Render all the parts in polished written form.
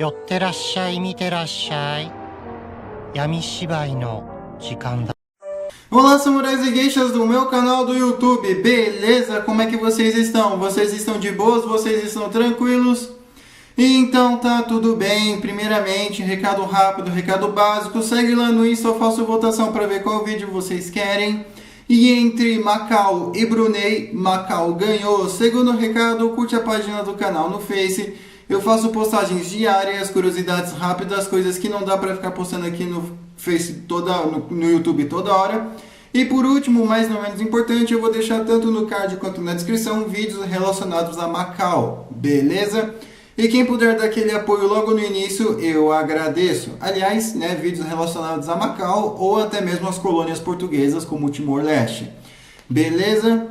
寄ってらっしゃい、見てらっしゃい。闇芝居の時間だ。 Olá, samurais e geishas do meu canal do YouTube, beleza? Como é que vocês estão? Vocês estão de boas? Vocês estão tranquilos? Então tá tudo bem. Primeiramente, recado rápido, recado básico. Segue lá no Insta, eu faço votação para ver qual vídeo vocês querem. E entre Macau e Brunei, Macau ganhou. Segundo recado, curte a página do canal no Face. Eu faço postagens diárias, curiosidades rápidas, coisas que não dá para ficar postando aqui no Face no YouTube toda hora. E por último, mas não menos importante, eu vou deixar tanto no card quanto na descrição vídeos relacionados a Macau, beleza? E quem puder dar aquele apoio logo no início, eu agradeço. Aliás, vídeos relacionados a Macau ou até mesmo as colônias portuguesas como Timor-Leste, beleza?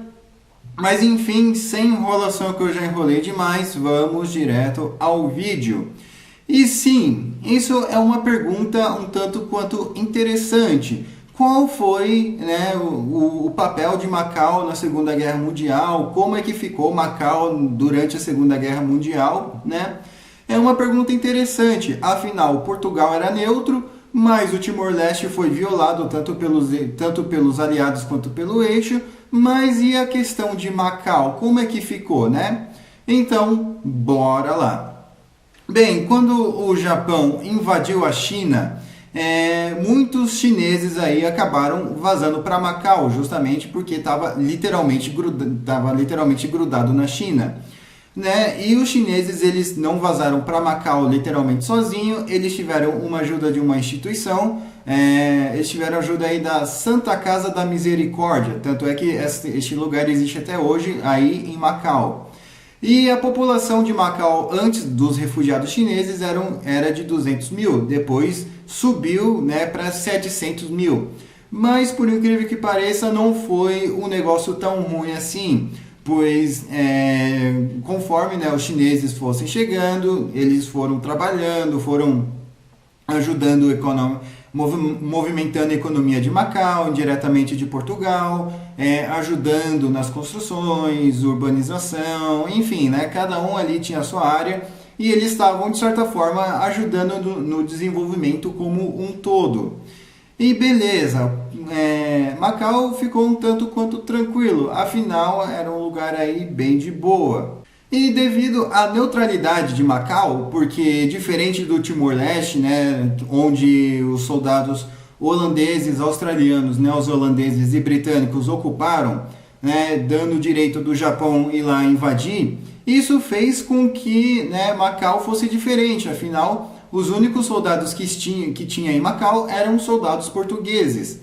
Mas enfim, sem enrolação que eu já enrolei demais, vamos direto ao vídeo. E sim, isso é uma pergunta um tanto quanto interessante. Qual foi o papel de Macau na Segunda Guerra Mundial? Como é que ficou Macau durante a Segunda Guerra Mundial? É uma pergunta interessante. Afinal, Portugal era neutro, mas o Timor-Leste foi violado tanto pelos aliados quanto pelo eixo. Mas e a questão de Macau? Como é que ficou, Então, bora lá. Bem, quando o Japão invadiu a China, muitos chineses aí acabaram vazando para Macau, justamente porque estava literalmente grudado na China. E os chineses, eles não vazaram para Macau literalmente sozinho, eles tiveram uma ajuda de uma instituição, eles tiveram ajuda aí da Santa Casa da Misericórdia, tanto é que este lugar existe até hoje aí em Macau. E a população de Macau antes dos refugiados chineses era de 200 mil, depois subiu para 700 mil. Mas por incrível que pareça, não foi um negócio tão ruim assim, pois conforme os chineses fossem chegando, eles foram trabalhando, foram ajudando movimentando a economia de Macau, diretamente de Portugal, ajudando nas construções, urbanização, enfim, cada um ali tinha a sua área e eles estavam, de certa forma, ajudando no desenvolvimento como um todo. E beleza, Macau ficou um tanto quanto tranquilo, afinal era um lugar aí bem de boa. E devido à neutralidade de Macau, porque diferente do Timor-Leste, onde os soldados holandeses, australianos, neozelandeses e britânicos ocuparam, dando o direito do Japão ir lá invadir, isso fez com que Macau fosse diferente, afinal, os únicos soldados que tinha em Macau eram soldados portugueses,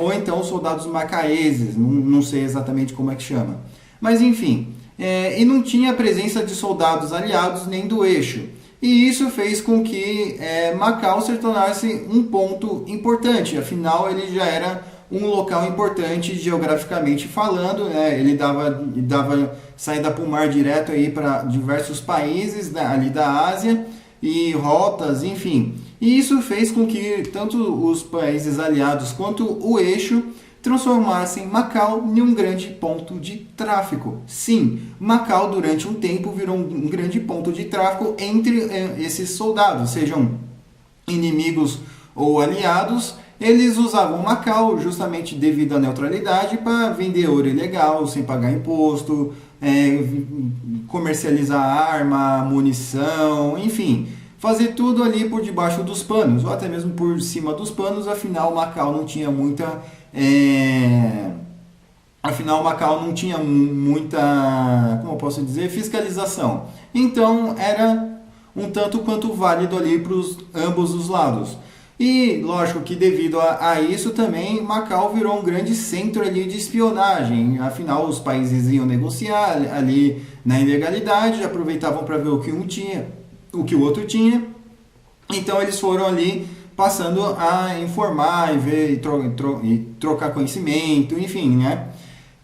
ou então soldados macaeses, não sei exatamente como é que chama, mas enfim. E não tinha a presença de soldados aliados nem do eixo. E isso fez com que Macau se tornasse um ponto importante. Afinal, ele já era um local importante geograficamente falando. Ele dava saída para o mar direto para diversos países ali da Ásia e rotas, enfim. E isso fez com que tanto os países aliados quanto o eixo transformassem Macau em um grande ponto de tráfico. Sim, Macau durante um tempo virou um grande ponto de tráfico entre esses soldados, sejam inimigos ou aliados. Eles usavam Macau justamente devido à neutralidade para vender ouro ilegal, sem pagar imposto, comercializar arma, munição, enfim, fazer tudo ali por debaixo dos panos, ou até mesmo por cima dos panos, afinal Macau não tinha muita como eu posso dizer, fiscalização. Então era um tanto quanto válido ali para ambos os lados. E lógico que devido a isso também Macau virou um grande centro ali de espionagem. Afinal, os países iam negociar ali na ilegalidade, aproveitavam para ver o que um tinha, o que o outro tinha. Então eles foram ali passando a informar e ver e trocar conhecimento, enfim,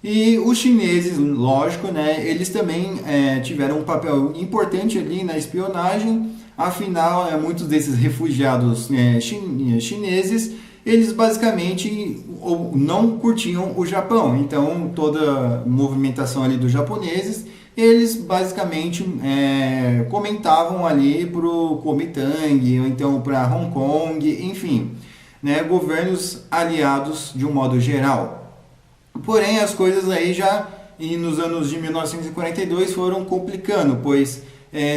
E os chineses, lógico, eles também tiveram um papel importante ali na espionagem. Afinal, muitos desses refugiados chineses, eles basicamente não curtiam o Japão. Então, toda a movimentação ali dos japoneses eles basicamente comentavam ali para o Kuomintang, ou então para Hong Kong, enfim, né, governos aliados de um modo geral. Porém, as coisas aí já nos anos de 1942 foram complicando, pois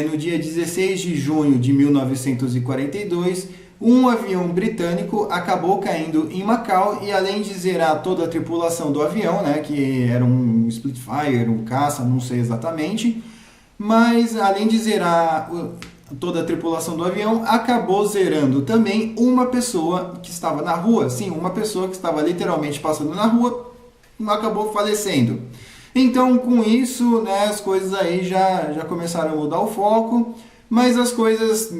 no dia 16 de junho de 1942, um avião britânico acabou caindo em Macau e, além de zerar toda a tripulação do avião, né, que era um Spitfire, um caça, não sei exatamente, mas além de zerar toda a tripulação do avião, acabou zerando também uma pessoa que estava na rua. Sim, uma pessoa que estava literalmente passando na rua acabou falecendo. Então, com isso, né, as coisas aí já começaram a mudar o foco, mas as coisas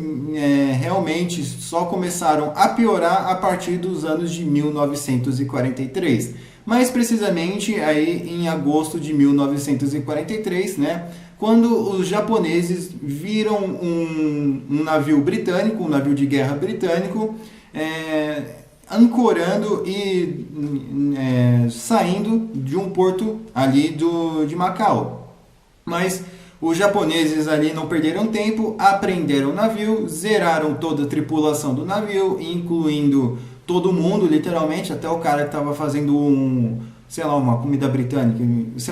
realmente só começaram a piorar a partir dos anos de 1943. Mais precisamente aí em agosto de 1943, né, quando os japoneses viram um navio britânico, um navio de guerra britânico, ancorando e saindo de um porto ali de Macau. Mas os japoneses ali não perderam tempo, apreenderam o navio, zeraram toda a tripulação do navio, incluindo todo mundo, literalmente, até o cara que estava fazendo uma comida britânica,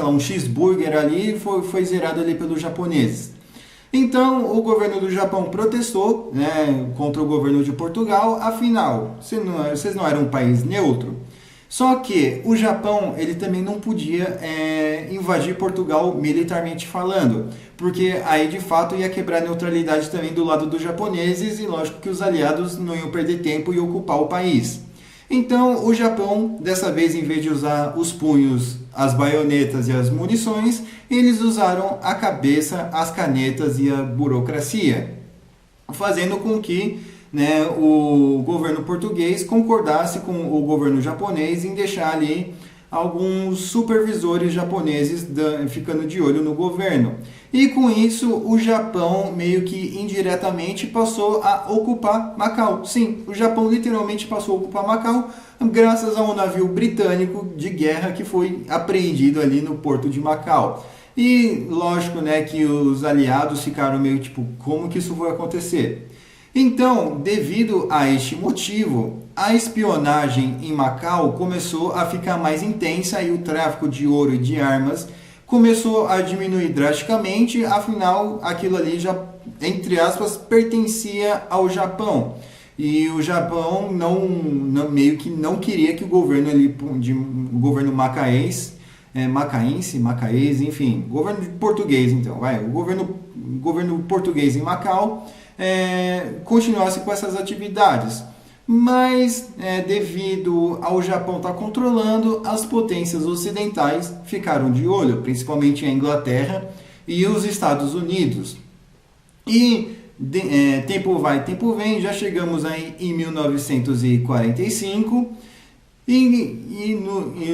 um cheeseburger ali, foi zerado ali pelos japoneses. Então, o governo do Japão protestou, né, contra o governo de Portugal, afinal, vocês não eram um país neutro? Só que o Japão, ele também não podia invadir Portugal militarmente falando, porque aí de fato ia quebrar a neutralidade também do lado dos japoneses e lógico que os aliados não iam perder tempo e ocupar o país. Então o Japão, dessa vez, em vez de usar os punhos, as baionetas e as munições, eles usaram a cabeça, as canetas e a burocracia, fazendo com que, né, o governo português concordasse com o governo japonês em deixar ali alguns supervisores japoneses ficando de olho no governo. E com isso o Japão meio que indiretamente passou a ocupar Macau. Sim, o Japão literalmente passou a ocupar Macau graças a um navio britânico de guerra que foi apreendido ali no porto de Macau. E lógico, né, que os aliados ficaram meio tipo, como que isso vai acontecer? Então, devido a este motivo, a espionagem em Macau começou a ficar mais intensa e o tráfico de ouro e de armas começou a diminuir drasticamente, afinal, aquilo ali já, entre aspas, pertencia ao Japão. E o Japão meio que não queria que o governo ali, o governo macaense, enfim, governo português então, o governo português em Macau continuasse com essas atividades. Mas devido ao Japão estar controlando, as potências ocidentais ficaram de olho, principalmente a Inglaterra e os Estados Unidos. E tempo vai, tempo vem, já chegamos aí em 1945 e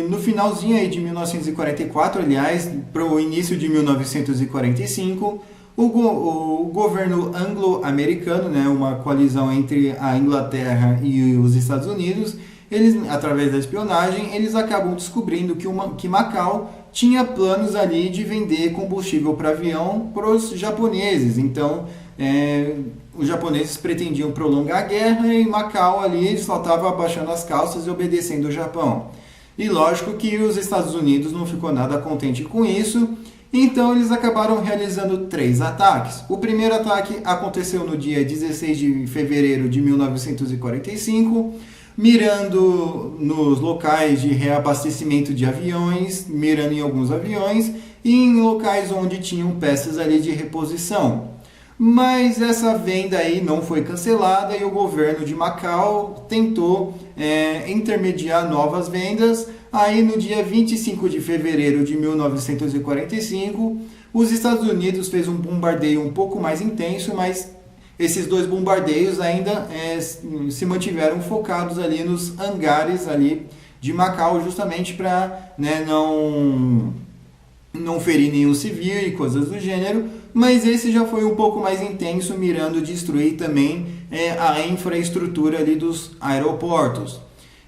no finalzinho aí de 1944, aliás, para o início de 1945, o governo anglo-americano, né, uma coalizão entre a Inglaterra e os Estados Unidos, eles, através da espionagem, eles acabam descobrindo que Macau tinha planos ali de vender combustível para avião para os japoneses. Então, os japoneses pretendiam prolongar a guerra e Macau ali só estava abaixando as calças e obedecendo o Japão. E lógico que os Estados Unidos não ficou nada contente com isso. Então eles acabaram realizando 3 ataques. O primeiro ataque aconteceu no dia 16 de fevereiro de 1945, mirando nos locais de reabastecimento de aviões, mirando em alguns aviões e em locais onde tinham peças ali de reposição. Mas essa venda aí não foi cancelada e o governo de Macau tentou intermediar novas vendas. Aí no dia 25 de fevereiro de 1945, os Estados Unidos fez um bombardeio um pouco mais intenso, mas esses 2 bombardeios ainda se mantiveram focados ali nos hangares ali de Macau, justamente para, né, não ferir nenhum civil e coisas do gênero, mas esse já foi um pouco mais intenso, mirando destruir também a infraestrutura ali dos aeroportos.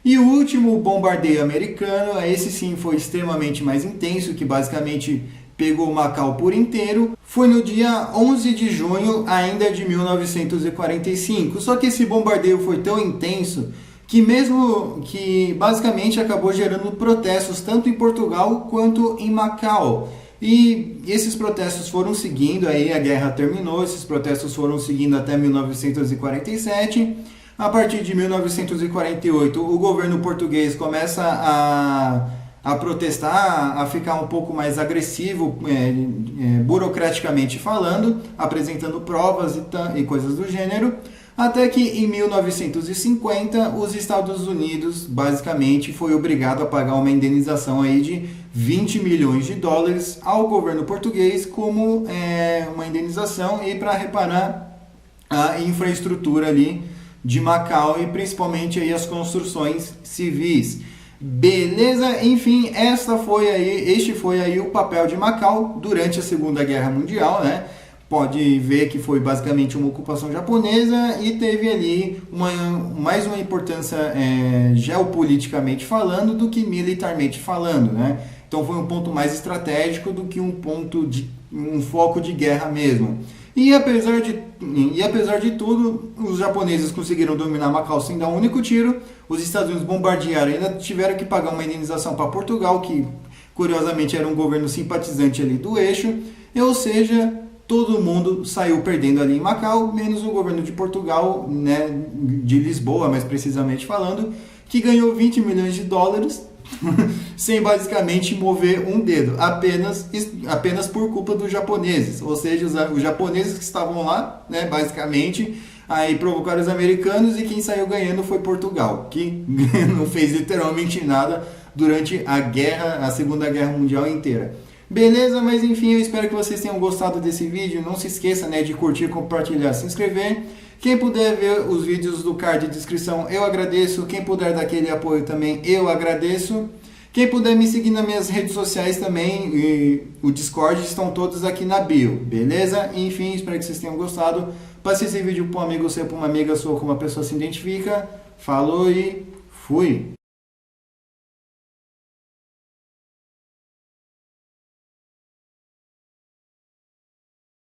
E o último bombardeio americano, esse sim foi extremamente mais intenso, que basicamente pegou Macau por inteiro, foi no dia 11 de junho ainda de 1945. Só que esse bombardeio foi tão intenso que basicamente acabou gerando protestos tanto em Portugal quanto em Macau. E esses protestos foram seguindo, aí a guerra terminou, esses protestos foram seguindo até 1947. A partir de 1948, o governo português começa a protestar, a ficar um pouco mais agressivo, burocraticamente falando, apresentando provas e coisas do gênero, até que em 1950 os Estados Unidos basicamente foi obrigado a pagar uma indenização aí de 20 milhões de dólares ao governo português como uma indenização e para reparar a infraestrutura ali de Macau e principalmente aí as construções civis. Beleza? Enfim, este foi aí o papel de Macau durante a Segunda Guerra Mundial, né? Pode ver que foi basicamente uma ocupação japonesa e teve ali mais uma importância geopoliticamente falando do que militarmente falando, né? Então foi um ponto mais estratégico do que um foco de guerra mesmo. E apesar de tudo, os japoneses conseguiram dominar Macau sem dar um único tiro. Os Estados Unidos bombardearam e ainda tiveram que pagar uma indenização para Portugal, que curiosamente era um governo simpatizante ali do eixo. Ou seja, todo mundo saiu perdendo ali em Macau, menos o governo de Portugal, né, de Lisboa, mais precisamente falando, que ganhou 20 milhões de dólares sem basicamente mover um dedo, apenas por culpa dos japoneses. Ou seja, os japoneses que estavam lá, né, basicamente, aí provocaram os americanos e quem saiu ganhando foi Portugal, que não fez literalmente nada durante a Segunda Guerra Mundial inteira. Beleza? Mas enfim, eu espero que vocês tenham gostado desse vídeo. Não se esqueça, né, de curtir, compartilhar, se inscrever. Quem puder ver os vídeos do card de descrição, eu agradeço. Quem puder dar aquele apoio também, eu agradeço. Quem puder me seguir nas minhas redes sociais também, e o Discord, estão todos aqui na bio, beleza? Enfim, espero que vocês tenham gostado. Passe esse vídeo para um amigo seu, para uma amiga sua, como a pessoa se identifica. Falou e fui!